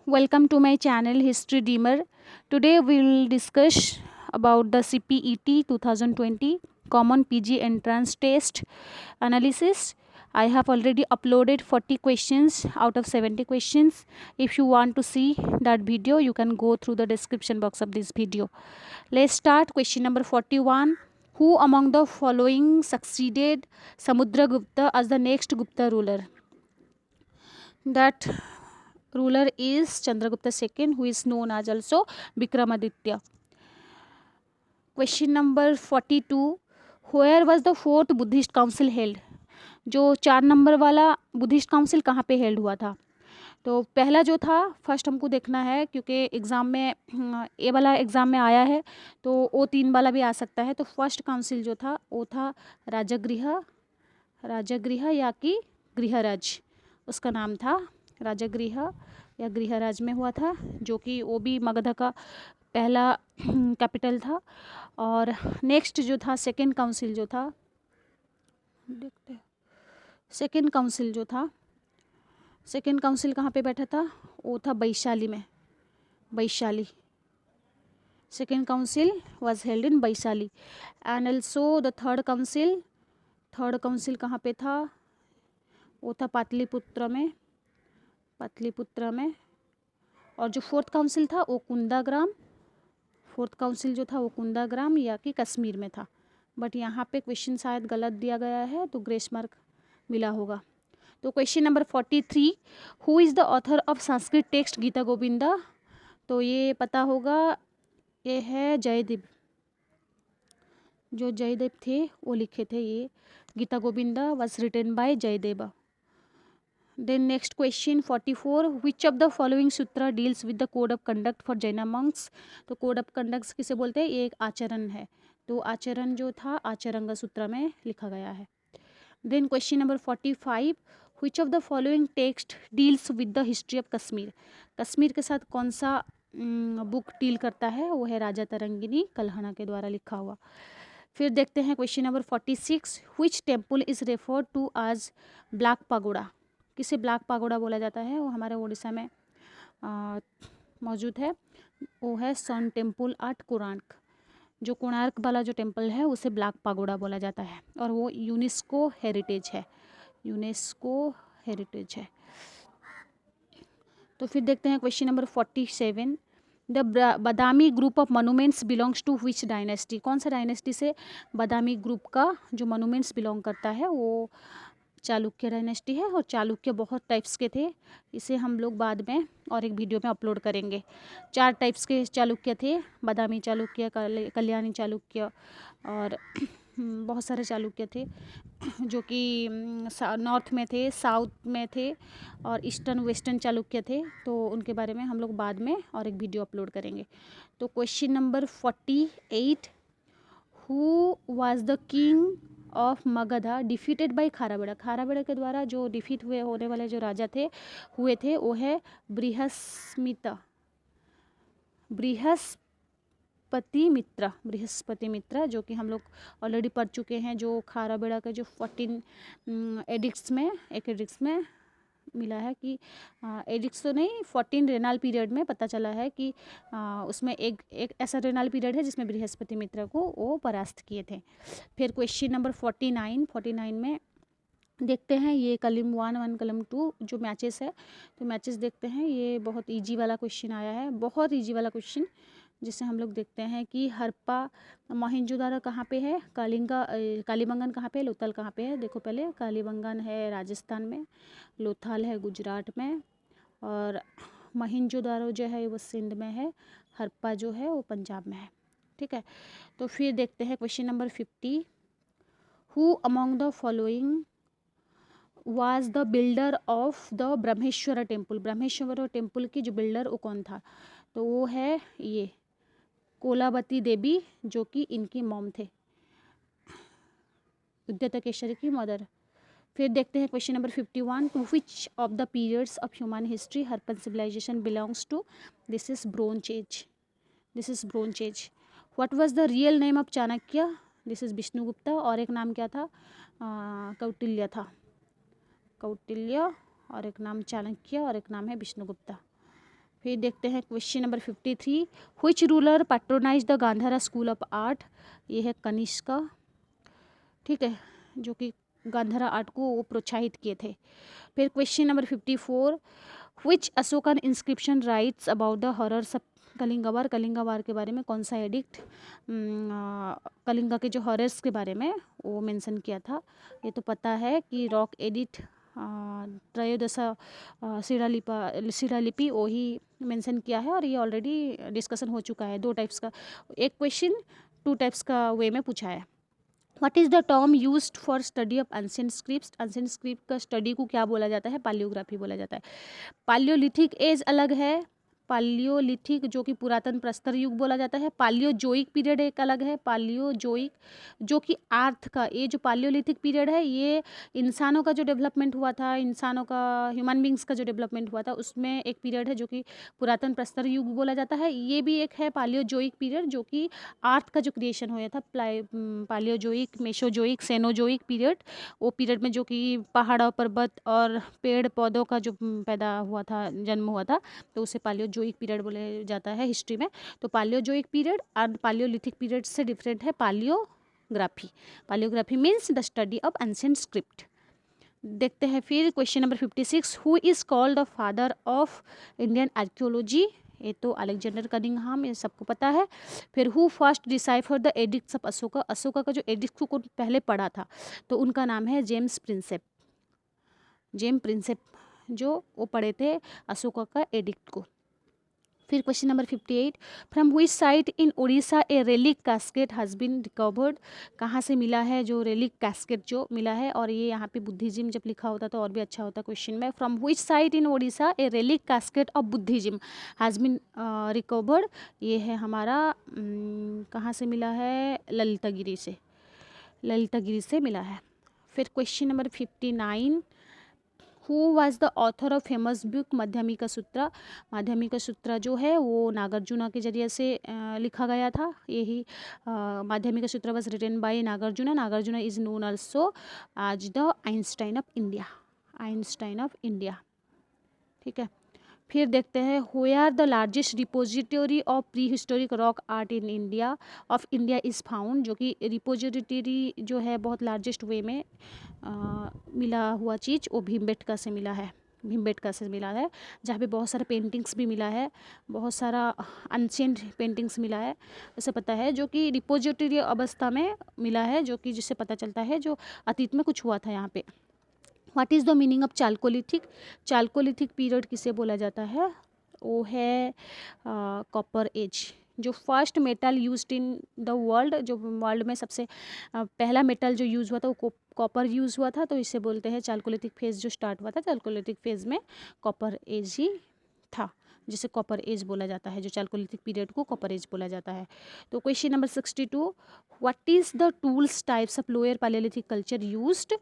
Welcome to my channel History Dreamer. Today we will discuss about the CPET 2020 Common PG Entrance Test Analysis. I have already uploaded 40 questions out of 70 questions. If you want to see that video, you can go through the description box of this video. Let's start question number 41. Who among the following succeeded Samudragupta as the next Gupta ruler? That ruler is Chandragupta II, who is known as also Vikramaditya. Question number 42. Where was the fourth Buddhist council held? जो 4 number वाला Buddhist council कहाँ पे held हुआ था? तो पहला जो था फर्स्ट हमको देखना है, क्योंकि एग्ज़ाम में ए वाला एग्ज़ाम में आया है तो ओ 3 वाला भी आ सकता है। तो फर्स्ट काउंसिल जो था वो था राजगृह या कि गृहराज, उसका नाम था राजगृह या गृहराज में हुआ था, जो कि वो भी मगध का पहला कैपिटल था। और नेक्स्ट जो था सेकंड काउंसिल जो था, देखते हैं सेकंड काउंसिल कहाँ पे बैठा था? वो था वैशाली में, Vaishali. Second council was held in Vaishali. And also the third council कहाँ पे था? वो था पाटलिपुत्र में। और जो फोर्थ काउंसिल था वो कुंदाग्राम या कि कश्मीर में था। बट यहाँ पे क्वेश्चन शायद गलत दिया गया है तो ग्रेस मार्क मिला होगा। तो question number 43, who is the author of Sanskrit text Gita Govinda? तो ये पता होगा, ये है जयदेव। जो जयदेव थे वो लिखे थे ये Gita Govinda was written by Jayadev. Then next question 44, which of the following sutra deals with the code of conduct for Jaina monks? तो कोड ऑफ कंडक्ट किसे बोलते हैं? ये एक आचरण है। तो आचरण जो था आचरंग सूत्र में लिखा गया है। Then question number 45, which of the following text deals with the history of Kashmir? Kashmir के साथ कौन सा बुक डील करता है? वो है राजा तरंगिनी कल्हणा के द्वारा लिखा हुआ। फिर देखते हैं question number 46, which temple is referred to as black pagoda? किसे ब्लैक पागोडा बोला जाता है? वो हमारे उड़ीसा में मौजूद है। वो है सन टेम्पल एट कोणार्क। जो कोणार्क वाला जो टेम्पल है उसे ब्लैक पागोडा बोला जाता है और वो यूनेस्को हेरिटेज है। तो फिर देखते हैं question number 47, the Badami group of monuments belongs to which dynasty? कौन सा डायनेस्टी से बादामी ग्रुप का जो मोनूमेंट्स बिलोंग करता है? वो चालुक्य डायनेस्टी है। और चालुक्य बहुत टाइप्स के थे, इसे हम लोग बाद में और एक वीडियो में अपलोड करेंगे। 4 टाइप्स के चालुक्य थे, बादामी चालुक्य, कल्याणी चालुक्य और बहुत सारे चालुक्य थे जो कि नॉर्थ में थे, साउथ में थे और ईस्टर्न वेस्टर्न चालुक्य थे। तो उनके बारे में हम लोग बाद में और एक वीडियो अपलोड करेंगे। तो question number 48, who was the king of Magadha defeated by Kharavela? Kharavela के द्वारा जो डिफीट होने वाले जो राजा हुए थे वो है बृहस्पति मित्र, जो कि हम लोग ऑलरेडी पढ़ चुके हैं। जो खाराबेड़ा के जो 14 एडिक्ट्स में मिला है कि एडिक्ट्स तो नहीं, 14 रेनाल पीरियड में पता चला है कि उसमें एक ऐसा रेनाल पीरियड है जिसमें बृहस्पति मित्र को वो परास्त किए थे। फिर क्वेश्चन नंबर 49 में देखते हैं ये कलम 1 कलम 2 जो मैचेस है। तो मैचेस देखते हैं, ये बहुत इजी वाला क्वेश्चन आया है, बहुत इजी वाला क्वेश्चन, जिससे हम लोग देखते हैं कि हरप्पा मोहनजोदारो कहाँ पे है, कालीबंगन कहाँ पे है, लोथल कहाँ पे है? देखो पहले कालीबंगन है राजस्थान में, लोथल है गुजरात में और मोहनजोदारो जो है वो सिंध में है, हरप्पा जो है वो पंजाब में है। ठीक है, तो फिर देखते हैं question number 50, who among the following was the builder of the Brahmeshwar temple? Brahmeshwar temple की जो बिल्डर वो कौन था? तो वो है ये कोलावती देवी, जो कि इनकी मॉम थे, उद्योतकेश्वरी की मदर। फिर देखते हैं question number 51, to which of the periods of human history Harappan civilisation belongs to? This is bronze age. What was the real name of Chanakya? This is Vishnugupta. और एक नाम क्या था? कौटिल्य और एक नाम चाणक्य और एक नाम है विष्णुगुप्ता। फिर देखते हैं question number 53, which ruler patronise the Gandhara school of art. ये है कनिष्का, ठीक है, जो कि गांधारा आर्ट को वो प्रोत्साहित किए थे। फिर question number 54, which Ashokan inscription writes about the horrors of Kalinga war. Kalinga war के बारे में कौन सा एडिक्ट कलिंगा के जो हॉरर्स के बारे में वो मेंशन किया था। ये तो पता है कि रॉक एडिक्ट त्रयोदशा शिलालिपि वही मेंशन किया है, और ये ऑलरेडी डिस्कशन हो चुका है। 2 टाइप्स का एक क्वेश्चन 2 टाइप्स का वे में पूछा है। What is the term used for study of ancient scripts. Ancient script का स्टडी को क्या बोला जाता है? पालियोग्राफी बोला जाता है। पालियोलिथिक एज अलग है, पालियोलिथिक जो कि पुरातन प्रस्तर युग बोला जाता है। पालियोजोइक पीरियड एक अलग है, पालियोजोइक जो कि आर्थ का, ये जो पालियोलिथिक पीरियड है ये इंसानों का जो डेवलपमेंट हुआ था, इंसानों का ह्यूमन बींग्स का जो डेवलपमेंट हुआ था उसमें एक पीरियड है जो कि पुरातन प्रस्तर युग बोला जाता है। ये भी एक है पालियोजोइक पीरियड जो कि आर्थ का जो क्रिएशन हुआ था। पालियोजोइक, मेसोजोइक, सेनोजोइक पीरियड, वो पीरियड में जो कि पहाड़, पर्वत और पेड़ पौधों का जो पैदा हुआ था, जन्म हुआ था, तो उसे पालियोजोइक पीरियड बोले जाता है हिस्ट्री में। तो पालियोजोइक पीरियड और पालियोलिथिक पीरियड से डिफरेंट है palaeography. Palaeography means the study of ancient script. देखते हैं फिर question number 56, who is called the father of Indian archaeology. ये तो अलेक्जेंडर कनिंघम, ये सबको पता है। फिर who first decipher the edicts of Ashoka. Ashoka का जो एडिक्ट को पहले पढ़ा था तो उनका नाम है जेम्स प्रिंसेप। जेम्स प्रिंसेप जो वो पढ़े थे अशोका का एडिक्ट को। फिर question number 58, from which site in Orissa a relic casket has been recovered. कहाँ से मिला है जो रेलिक कैस्केट जो मिला है? और ये यहाँ पे बुद्धिज्म जब लिखा होता तो और भी अच्छा होता क्वेश्चन में। From which site in Orissa a relic casket of Buddhism has been recovered. ये है हमारा कहाँ से मिला है? ललितगिरी से, ललितगिरी से मिला है। फिर question number 59, who was the author of famous book Madhyamika सूत्र। माध्यमिका सूत्र जो है वो नागार्जुना के जरिए से लिखा गया था। यही Madhyamika Sutra was written by Nagarjuna. Nagarjuna is known also as the Einstein of India, Einstein of India, ठीक है। फिर देखते हैं हुए are the largest repository of prehistoric rock art in India of India is found. जो कि रिपोजिटरी जो है बहुत लार्जेस्ट वे में मिला हुआ चीज़ वो भीमबेटका से मिला है, भीमबेटका से मिला है, जहाँ पे बहुत सारे पेंटिंग्स भी मिला है, बहुत सारा अनसेंट पेंटिंग्स मिला है, उसे पता है, जो कि रिपोजिटरी अवस्था में मिला है, जो कि जिससे पता चलता है जो अतीत में कुछ हुआ था यहाँ पे। What is the meaning of chalcolithic. Chalcolithic period किसे बोला जाता है? वो है कॉपर एज। जो first metal used in the world, जो वर्ल्ड में सबसे पहला मेटल जो यूज़ हुआ था वो कॉपर यूज़ हुआ था, तो इसे बोलते हैं चाल्कोलिथिक फेज जो स्टार्ट हुआ था। चाल्कोलिथिक फेज में कॉपर एज ही था, जिसे कॉपर एज बोला जाता है, जो चाल्कोलिथिक पीरियड को कॉपर एज बोला जाता है। तो question number 62, what is the tools types of lower Palaeolithic culture used.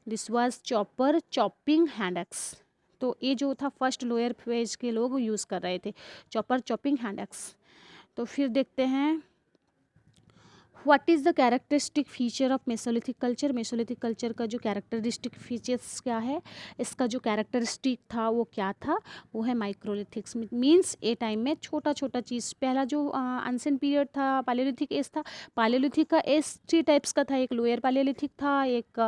This was chopper, chopping, hand axe. तो ये जो था फर्स्ट लोअर फेज के लोग यूज़ कर रहे थे, चॉपर, चॉपिंग, हैंड एक्स। तो फिर देखते हैं what is the characteristic feature of Mesolithic culture. Mesolithic culture का जो कैरेक्टरिस्टिक फीचर्स क्या है, इसका जो कैरेक्टरिस्टिक था वो क्या था? वो है माइक्रोलिथिक्स। मीन्स ए टाइम में छोटा छोटा चीज़। पहला जो एंशिएंट पीरियड था पालियोलिथिक एज था। पालियोलिथिक का एज 3 टाइप्स का था, एक लोअर पालियोलिथिक था, एक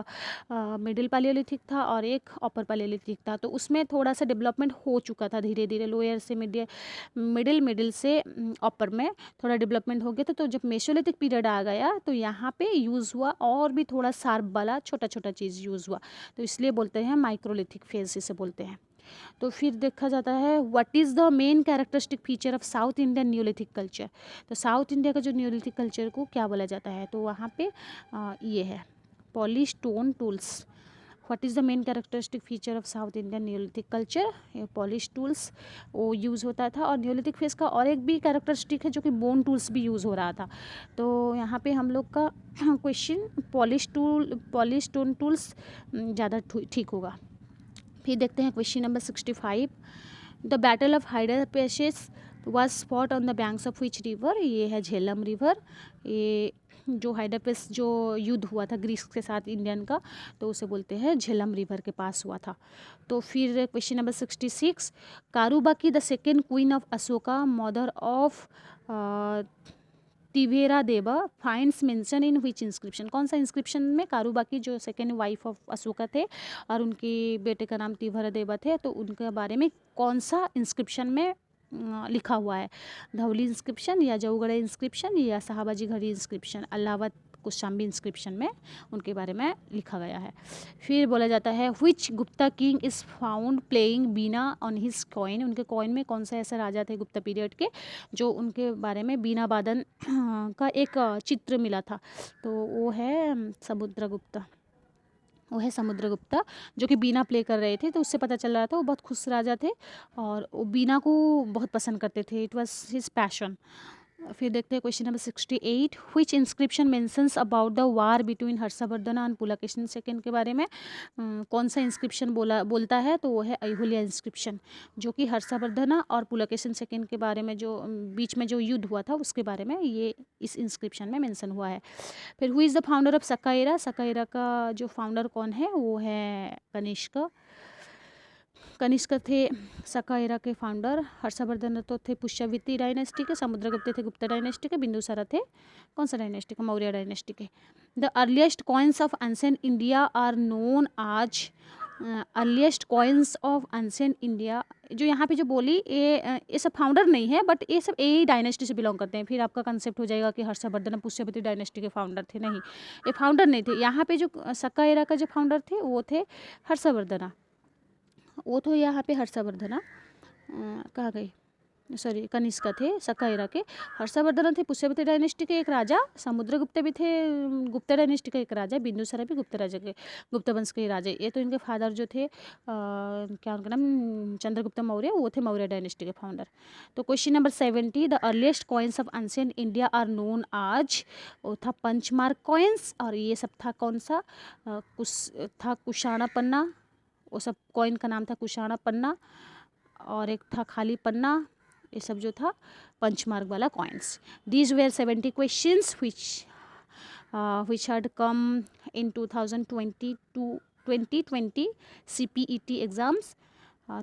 मिडिल पालियोलिथिक था और एक अपर पालियोलिथिक था। तो उसमें थोड़ा सा डेवलपमेंट हो चुका था धीरे धीरे, लोअर से मिडिल से अपर में थोड़ा डेवलपमेंट हो गया था। तो जब मेसोलिथिक पीरियड आ गया तो यहाँ पे यूज़ हुआ और भी थोड़ा शार्प वाला छोटा छोटा चीज़ यूज़ हुआ, तो इसलिए बोलते हैं माइक्रोलिथिक फेज इसे बोलते हैं। तो फिर देखा जाता है what is the main characteristic feature of South Indian neolithic culture. तो साउथ इंडिया का जो न्यूलिथिक कल्चर को क्या बोला जाता है? तो वहाँ पे ये है polystone tools. What is the main characteristic feature of South Indian neolithic culture? ये पॉलिश टूल्स वो यूज़ होता था। और न्यूलिथिक फेज का और एक भी कैरेक्टरिस्टिक है जो कि बोन टूल्स भी यूज़ हो रहा था। तो यहाँ पे हम लोग का क्वेश्चन पॉलीस्टोन टूल्स ज़्यादा ठीक होगा। फिर देखते हैं question number 65, the battle of Hydaspes was fought on the banks of which river. ये है झेलम रिवर। ये जो हाइडापेस जो युद्ध हुआ था ग्रीस के साथ इंडियन का, तो उसे बोलते हैं झेलम रिवर के पास हुआ था। तो फिर question number 66, Karuvaki the second queen of Ashoka mother of Tivara Deva finds mention in which inscription, कौन सा इंस्क्रिप्शन में कारूबाकी जो सेकेंड वाइफ ऑफ अशोका थे और उनके बेटे का नाम तिवेरा देवा थे, तो उनके बारे में कौन सा इंस्क्रिप्शन में लिखा हुआ है? धौली इंस्क्रिप्शन या जऊगढ़ इंस्क्रिप्शन या शाहबाजी घड़ी इंस्क्रिप्शन, अलाहाबाद कौशाम्बी इंस्क्रिप्शन में उनके बारे में लिखा गया है। फिर बोला जाता है which Gupta king is found playing veena on his coin, उनके कॉइन में कौन सा ऐसा राजा थे गुप्ता पीरियड के जो उनके बारे में बीना वादन का एक चित्र मिला था, तो वो है समुद्रगुप्ता, वो है समुद्रगुप्ता जो कि बीना प्ले कर रहे थे, तो उससे पता चल रहा था वो बहुत खुश राजा थे और वो बीना को बहुत पसंद करते थे, इट वॉज हिज पैशन। फिर देखते हैं question number 68, which inscription mentions about the war between Harshvardhan and Pulakeshin second के बारे में कौन सा इंस्क्रिप्शन बोलता है? तो वो है अय्युलिया इंस्क्रिप्शन, जो कि हर्षवर्धन और पुलकेशिन सेकंड के बारे में जो बीच में जो युद्ध हुआ था उसके बारे में ये इस इंस्क्रिप्शन में मेंशन हुआ है। फिर who is the founder of सकाइरा, सकाइरा का जो फाउंडर कौन है? वो है कनिष्क। कनिष्क थे सकाइरा के फाउंडर। हर्षवर्धन तो थे पुष्यवृत्ति डायनेस्टी के, समुद्रगुप्त थे गुप्ता डायनेस्टी के, बिंदुसारा थे कौन सा डायनेस्टी के? मौर्य डायनेस्टी के। The earliest coins of ancient India are known as, earliest coins of ancient India, जो यहाँ पे जो बोली ये सब फाउंडर नहीं है, बट ये सब ए डायनेस्टी से बिलोंग करते हैं। फिर आपका कंसेप्ट हो जाएगा कि हर्षवर्धन पुष्यवृत्ति डायनेस्टी के फाउंडर थे, नहीं, ये फाउंडर नहीं थे। यहाँ पे जो सकाइरा का जो फाउंडर थे वो थे हर्षवर्धना, वो तो यहाँ पे हर्षवर्धना कहाँ गई, सॉरी कनिष्क थे सकाइरा के। हर्षवर्धन थे पुष्यवृत्ति डायनेस्टी के एक राजा, समुद्रगुप्त भी थे गुप्ता डायनेस्टी के एक राजा, बिंदुसारा भी गुप्ता राजा के गुप्ता वंश के राजा। ये तो इनके फादर जो थे क्या उनका नाम, चंद्रगुप्त मौर्य, वो थे मौर्य डायनेस्टी के फाउंडर। तो question number 70, the earliest coins of ancient India are known as, वो था पंचमार्क कॉइन्स, और ये सब था कौन सा? था कुशाणा पन्ना, वो सब कॉइन का नाम था कुशाणा पन्ना, और एक था खाली पन्ना, ये सब जो था पंचमार्क वाला coins. These where 70 questions which had come in 2020 CPET exams.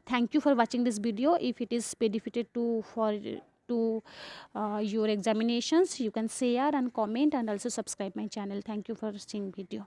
Thank you for watching this video. If it is benefited to your examinations, you can share and comment and also subscribe my channel. Thank you for seeing video.